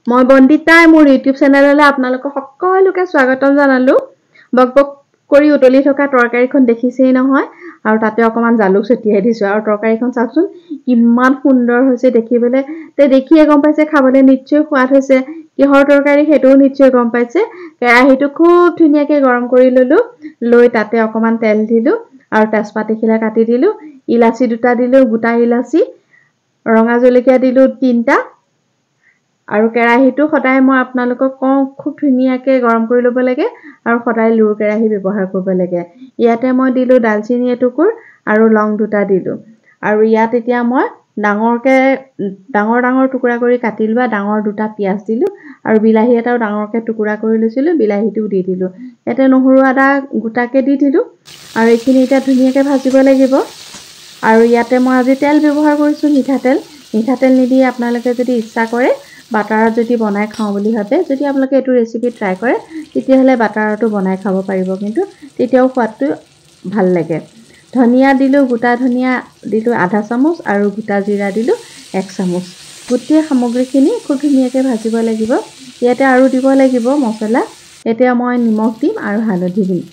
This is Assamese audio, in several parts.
মই বন্দিতাই মোৰ ইউটিউব চেনেললৈ আপোনালোকক সকলোকে স্বাগতম জনালো। বকবক কৰি উতলি থকা তৰকাৰীখন দেখিছেই নহয়, আৰু তাতে অকমান জালুক ছটিয়াই দিছো। আৰু তৰকাৰীখন চাওকচোন কিমান সুন্দৰ হৈছে দেখিবলৈ। তে দেখিয়ে গম পাইছে খাবলৈ নিশ্চয় সোৱাদ হৈছে। কিহৰ তৰকাৰী সেইটোও নিশ্চয় গম পাইছে। কেৰাহীটো খুব ধুনীয়াকৈ গৰম কৰি ললো, লৈ তাতে অকমান তেল দিলো আৰু তেজপাত এখিলা কাটি দিলো, ইলাচি দুটা দিলো, গোটা ইলাচি, ৰঙা জলকীয়া দিলো 3টা। আৰু কেৰাহীটো সদায় মই আপোনালোকক কওঁ খুব ধুনীয়াকৈ গৰম কৰি ল'ব লাগে আৰু সদায় লুৰ কেৰাহী ব্যৱহাৰ কৰিব লাগে। ইয়াতে মই দিলো দালচিনি এটুকুৰ আৰু লং 2টা দিলো। আৰু ইয়াত এতিয়া মই ডাঙৰ টুকুৰা কৰি কাটি লোৱা ডাঙৰ 2টা পিয়াজ দিলো আৰু বিলাহী এটাও ডাঙৰকৈ টুকুৰা কৰি লৈছিলো, বিলাহীটোও দি দিলো। ইয়াতে নহৰু আদা গোটাকৈ দি দিলো আৰু এইখিনি এতিয়া ধুনীয়াকৈ ভাজিব লাগিব। আৰু ইয়াতে মই আজি তেল ব্যৱহাৰ কৰিছো, মিঠাতেল নিদি আপোনালোকে যদি ইচ্ছা কৰে বাটাৰত যদি বনাই খাওঁ বুলি ভাবে, যদি আপোনালোকে এইটো ৰেচিপি ট্ৰাই কৰে তেতিয়াহ'লে বাটাৰতো বনাই খাব পাৰিব, কিন্তু তেতিয়াও সোৱাদটো ভাল লাগে। ধনিয়া দিলো, গোটা ধনিয়া দিলো আধা চামুচ আৰু গোটা জিৰা দিলো 1 চামুচ। গোটেই সামগ্ৰীখিনি খুব ধুনীয়াকৈ ভাজিব লাগিব। ইয়াতে আৰু দিব লাগিব মছলা। এতিয়া মই নিমখ দিম আৰু হালধি দিম।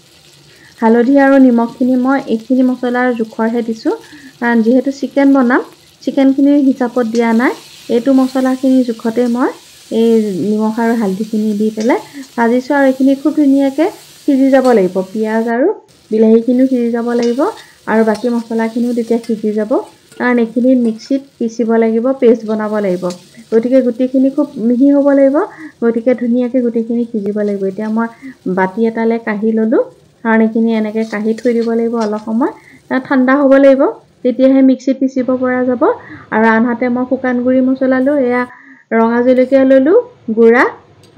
হালধি আৰু নিমখখিনি মই এইখিনি মছলাৰ জোখৰহে দিছো, কাৰণ যিহেতু চিকেন বনাম, চিকেনখিনিৰ হিচাপত দিয়া নাই। এইটো মছলাখিনি জোখতে মই এই নিমখ আৰু হালধিখিনি দি পেলাই ভাজিছো। আৰু এইখিনি খুব ধুনীয়াকৈ সিজি যাব লাগিব। পিঁয়াজ আৰু বিলাহীখিনিও সিজি যাব লাগিব আৰু বাকী মছলাখিনিও তেতিয়া সিজি যাব, কাৰণ এইখিনি মিক্সিত পিচিব লাগিব, পেষ্ট বনাব লাগিব। গতিকে গোটেইখিনি খুব মিহি হ'ব লাগিব, গতিকে ধুনীয়াকৈ গোটেইখিনি সিজিব লাগিব। এতিয়া মই বাতি এটালৈ কাঢ়ি ল'লোঁ, কাৰণ এইখিনি এনেকৈ কাঢ়ি থৈ দিব লাগিব অলপ সময়, ঠাণ্ডা হ'ব লাগিব, তেতিয়াহে মিক্সিত পিচিব পৰা যাব। আৰু আনহাতে মই শুকান গুড়ি মছলা লৈ এয়া ৰঙা জলকীয়া ল'লোঁ গুড়া,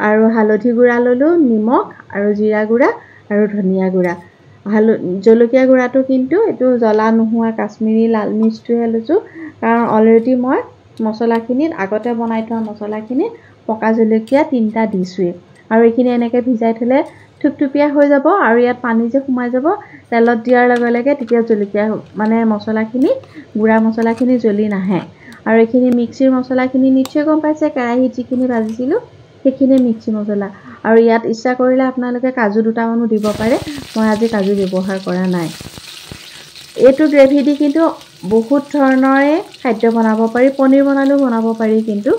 আৰু হালধি গুড়া ল'লোঁ, নিমখ আৰু জিৰা গুড়া আৰু ধনিয়া গুড়া। জলকীয়া গুড়াটো কিন্তু এইটো জ্বলা নোহোৱা কাশ্মীৰী লাল মিৰ্চটোহে লৈছোঁ, কাৰণ অলৰেডি মই মছলাখিনিত আগতে বনাই থোৱা মছলাখিনিত পকা জলকীয়া 3টা দিছোঁৱেই। আৰু এইখিনি এনেকৈ ভিজাই থ'লে থুপথুপীয়া হৈ যাব, আৰু ইয়াত পানী যে সোমাই যাব তেলত দিয়াৰ লগে লগে, তেতিয়া জলকীয়া মছলাখিনি গুড়া মছলাখিনি জ্বলি নাহে। আৰু এইখিনি মিক্সিৰ মছলাখিনি নিশ্চয় গম পাইছে, কেৰাহীত যিখিনি ভাজিছিলোঁ সেইখিনি মিক্সি মছলা। আৰু ইয়াত ইচ্ছা কৰিলে আপোনালোকে কাজু 2টামানো দিব পাৰে, মই আজি কাজু ব্যৱহাৰ কৰা নাই। এইটো গ্ৰেভি দি কিন্তু বহুত ধৰণৰে খাদ্য বনাব পাৰি, পনীৰ বনালেও বনাব পাৰি, কিন্তু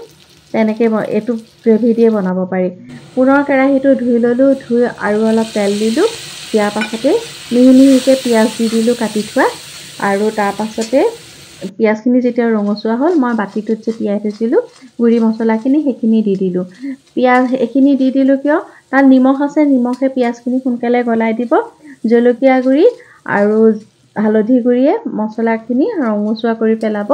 তেনেকৈ এইটো গ্ৰেভি দিয়ে বনাব পাৰি। পুনৰ কেৰাহীটো ধুই ল'লোঁ, ধুই আৰু অলপ তেল দিলোঁ, দিয়াৰ পাছতে মিহি মিহিকৈ পিঁয়াজ দি দিলোঁ কাটি থোৱা। আৰু তাৰ পাছতে পিঁয়াজখিনি যেতিয়া ৰঙচুৱা হ'ল, মই বাতিটোত যে তিয়াই থৈছিলোঁ গুড়ি মছলাখিনি সেইখিনি দি দিলোঁ। পিঁয়াজ এইখিনি দি দিলোঁ কিয়, তাত নিমখ আছে, নিমখে পিঁয়াজখিনি সোনকালে গলাই দিব। জলকীয়া গুড়ি আৰু হালধি গুড়িয়ে মছলাখিনি ৰঙচুৱা কৰি পেলাব,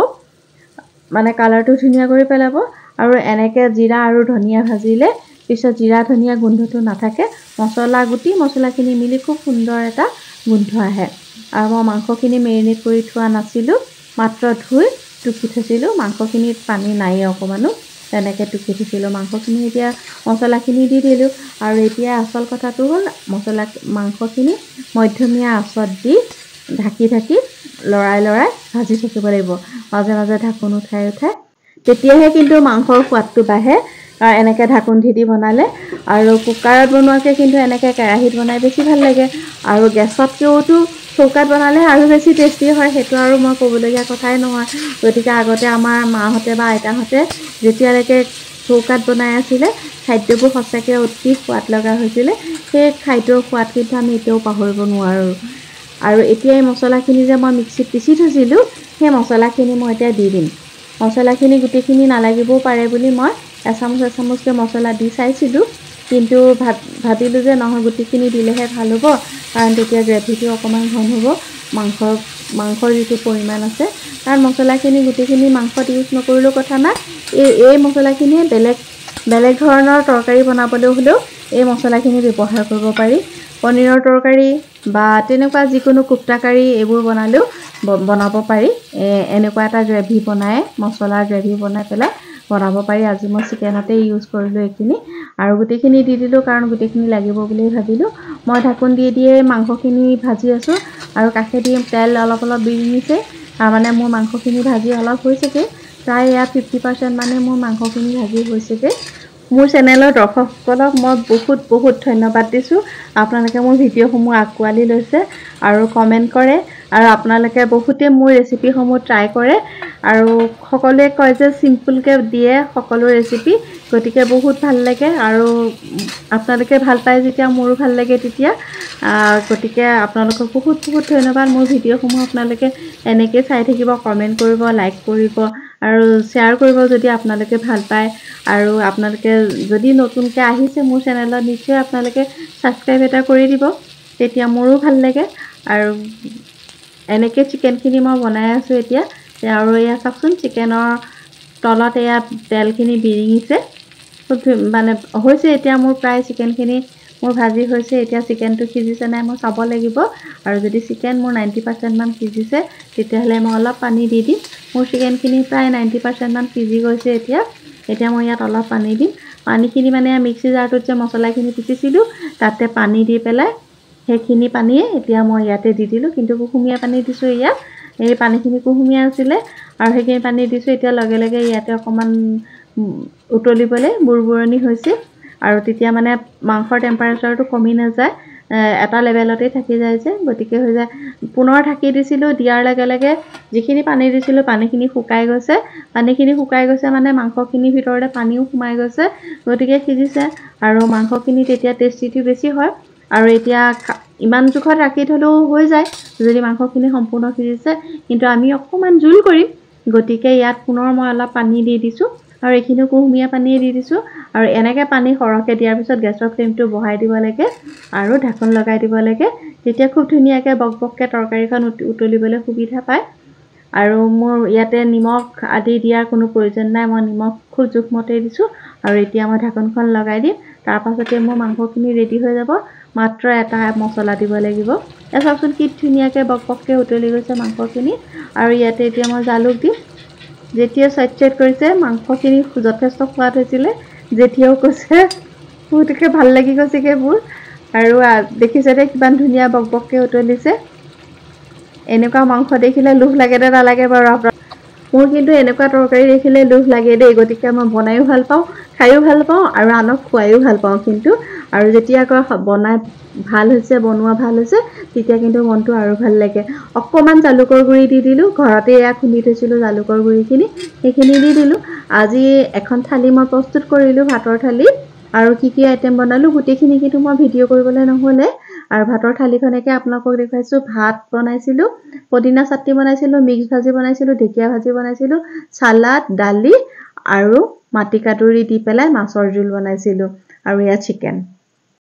মানে কালাৰটো ধুনীয়া কৰি পেলাব। আৰু এনেকৈ জিৰা আৰু ধনিয়া ভাজিলে পিছত জিৰা ধনিয়া গোন্ধটো নাথাকে, মছলাখিনি মিলি খুব সুন্দৰ এটা গোন্ধ আহে। আৰু মই মাংসখিনি মেৰিনেট কৰি থোৱা নাছিলোঁ, মাত্ৰ ধুই টুকি থৈছিলোঁ। মাংসখিনিত পানী নাই অকণমানো, তেনেকৈ টুকি থৈছিলোঁ। মাংসখিনি এতিয়া মছলাখিনি দি দিলোঁ। আৰু এতিয়া আচল কথাটো হ'ল মাংসখিনি মধ্যমীয়া আঁচত দি ঢাকি লৰাই ভাজি থাকিব লাগিব, মাজে মাজে ঢাকোন উঠাই তেতিয়াহে কিন্তু মাংসৰ সোৱাদটো বাঢ়ে। এনেকৈ ঢাকোন দি বনালে। আৰু কুকাৰত বনোৱাকৈ কিন্তু এনেকৈ কেৰাহীত বনাই বেছি ভাল লাগে। আৰু গেছতকৈওতো চৌকাত বনালে আৰু বেছি টেষ্টি হয়, সেইটো আৰু মই ক'বলগীয়া কথাই নহয়। গতিকে আগতে আমাৰ মাহঁতে বা আইতাহঁতে যেতিয়ালৈকে চৌকাত বনাই আছিলে, খাদ্যবোৰ সঁচাকৈ অতি সোৱাদ লগা হৈছিলে। সেই খাদ্যৰ সোৱাদ কিন্তু আমি এতিয়াও পাহৰিব নোৱাৰোঁ। আৰু এতিয়া এই মছলাখিনি যে মই মিক্সিত পিচি থৈছিলোঁ, সেই মছলাখিনি মই এতিয়া দি দিম। মছলাখিনি গোটেইখিনি নালাগিবও পাৰে বুলি মই এচামুচকৈ মছলা দি চাইছিলোঁ, কিন্তু ভাবিলোঁ যে নহয়, গোটেইখিনি দিলেহে ভাল হ'ব, কাৰণ তেতিয়া গ্ৰেভিটো অকণমান ঘন হ'ব। মাংসৰ যিটো পৰিমাণ আছে, কাৰণ মছলাখিনি গোটেইখিনি মাংসত ইউজ নকৰিলেও কথা নাই। এই মছলাখিনিয়ে বেলেগ ধৰণৰ তৰকাৰী বনাবলৈ হ'লেও এই মছলাখিনি ব্যৱহাৰ কৰিব পাৰি। পনীৰৰ তৰকাৰী বা তেনেকুৱা যিকোনো কোপ্তা কাৰী এইবোৰ বনালেও বনাব পাৰি। এনেকুৱা এটা গ্ৰেভি বনাই, মছলাৰ গ্ৰেভি বনাই পেলাই বনাব পাৰি। আজি মই চিকেনতে ইউজ কৰিলোঁ এইখিনি, আৰু গোটেইখিনি দি দিলোঁ, কাৰণ গোটেইখিনি লাগিব বুলি ভাবিলোঁ। মই ঢাকোন দিয়ে মাংসখিনি ভাজি আছোঁ, আৰু কাষেদি তেল অলপ বিৰিঙিছে, তাৰমানে মোৰ মাংসখিনি ভাজি অলপ হৈছেগৈ, প্ৰায় 50% মানে মোৰ মাংসখিনি ভাজি হৈছেগৈ। মোৰ চেনেলৰ দৰ্শকসকলক মই বহুত ধন্যবাদ দিছোঁ। আপোনালোকে মোৰ ভিডিঅ'সমূহ আঁকোৱালি লৈছে আৰু কমেণ্ট কৰে আৰু আপোনালোকে বহুতে মোৰ ৰেচিপিসমূহ ট্ৰাই কৰে আৰু সকলোৱে কয় যে চিম্পলকৈ দিয়ে সকলো ৰেচিপি, গতিকে বহুত ভাল লাগে আৰু আপোনালোকে ভাল পায় যেতিয়া মোৰো ভাল লাগে তেতিয়া। গতিকে আপোনালোকক বহুত ধন্যবাদ। মোৰ ভিডিঅ'সমূহ আপোনালোকে এনেকৈ চাই থাকিব, কমেণ্ট কৰিব, লাইক কৰিব আৰু শ্বেয়াৰ কৰিব যদি আপোনালোকে ভাল পায়। আৰু আপোনালোকে যদি নতুনকৈ আহিছে মোৰ চেনেলত নিশ্চয় আপোনালোকে ছাবস্ক্ৰাইব এটা কৰি দিব, তেতিয়া মোৰো ভাল লাগে। আৰু এনেকৈ চিকেনখিনি মই বনাই আছোঁ এতিয়া। আৰু এয়া চাওকচোন চিকেনৰ তলত এয়া তেলখিনি বিৰিঙিছে, খুব মানে হৈছে এতিয়া মোৰ প্ৰায় চিকেনখিনি মোৰ ভাজি হৈছে। এতিয়া চিকেনটো সিজিছে নাই মই চাব লাগিব, আৰু যদি চিকেন মোৰ 90% মান সিজিছে তেতিয়াহ'লে মই অলপ পানী দি দিম। মোৰ চিকেনখিনি প্ৰায় 90% মান সিজি গৈছে। এতিয়া মই ইয়াত অলপ পানী দিম। পানীখিনি মানে মিক্সি জাৰটোত যে মছলাখিনি পিচিছিলোঁ তাতে পানী দি পেলাই সেইখিনি পানীয়ে এতিয়া মই ইয়াতে দি দিলোঁ, কিন্তু কুহুমীয়া পানী দিছোঁ ইয়াত। এই পানীখিনি কুহুমীয়া আছিলে আৰু সেইখিনি পানী দিছোঁ। এতিয়া লগে লগে ইয়াতে অকণমান উতলিবলৈ বুৰবুৰণি হৈছে, আৰু তেতিয়া মানে মাংসৰ টেম্পাৰেচাৰটো কমি নাযায়, এটা লেভেলতেই থাকি যায় যে, গতিকে হৈ যায়। পুনৰ ঢাকি দিছিলোঁ, দিয়াৰ লগে লগে যিখিনি পানী দিছিলোঁ পানীখিনি শুকাই গৈছে। পানীখিনি শুকাই গৈছে মানে মাংসখিনিৰ ভিতৰতে পানীও সোমাই গৈছে, গতিকে সিজিছে আৰু মাংসখিনি তেতিয়া টেষ্টিটো বেছি হয়। আৰু এতিয়া ইমান জোখত ৰাখি থ'লেও হৈ যায় যদি মাংসখিনি সম্পূৰ্ণ সিজিছে, কিন্তু আমি অকণমান জোল কৰিম, গতিকে ইয়াত পুনৰ মই অলপ পানী দি দিছোঁ আৰু এইখিনিও কুহুমীয়া পানীয়ে দি দিছোঁ। আৰু এনেকৈ পানী সৰহকৈ দিয়াৰ পিছত গেছৰ ফ্লেমটো বঢ়াই দিব লাগে আৰু ঢাকন লগাই দিব লাগে, তেতিয়া খুব ধুনীয়াকৈ বকবককৈ তৰকাৰীখন উতলিবলৈ সুবিধা পায়। আৰু মোৰ ইয়াতে নিমখ আদি দিয়াৰ কোনো প্ৰয়োজন নাই, মই নিমখ খুব জোখমতেই দিছোঁ। আৰু এতিয়া মই ঢাকনখন লগাই দিম, তাৰপাছতে মোৰ মাংসখিনি ৰেডি হৈ যাব। মাত্ৰ এটা মছলা দিব লাগিব। এয়া চাওকচোন কি ধুনীয়াকৈ বকবককৈ উতলি গৈছে মাংসখিনি। আৰু ইয়াতে এতিয়া মই জালুক দিম। যেতিয়া চাইড কৰিছে মাংসখিনি যথেষ্ট সোৱাদ হৈছিলে, যেতিয়াও কৈছে বহুতকে ভাল লাগি গৈছেগৈ মোৰ। আৰু দেখিছে দে কিমান ধুনীয়া বকবককৈ উতলিছে। এনেকুৱা মাংস দেখিলে লোভ লাগে নে নালাগে বাৰু আপোনাৰ? মোৰ কিন্তু এনেকুৱা তৰকাৰী দেখিলে লোভ লাগে দেই, গতিকে মই বনায়ো ভাল পাওঁ, খায়ো ভাল পাওঁ আৰু আনক খুৱায়ো ভাল পাওঁ কিন্তু। আৰু যেতিয়া কয় বনাই ভাল হৈছে, বনোৱা ভাল হৈছে, তেতিয়া কিন্তু মনটো আৰু ভাল লাগে। অকণমান জালুকৰ গুড়ি দি দিলোঁ, ঘৰতে এয়া খুন্দি থৈছিলোঁ জালুকৰ গুড়িখিনি, সেইখিনি দি দিলোঁ। আজি এখন থালি মই প্ৰস্তুত কৰিলোঁ, ভাতৰ থালি। আৰু কি আইটেম বনালোঁ গোটেইখিনি কিন্তু মই ভিডিঅ' কৰিবলৈ নহ'লে। আৰু ভাতৰ থালিখনকে আপোনালোকক দেখুৱাইছোঁ। ভাত বনাইছিলোঁ, পদিনা চাটনি বনাইছিলোঁ, মিক্স ভাজি বনাইছিলোঁ, ঢেকীয়া ভাজি বনাইছিলোঁ, চালাড, দালি আৰু মাটিকাদুৰি দি পেলাই মাছৰ জোল বনাইছিলোঁ, আৰু এয়া চিকেন।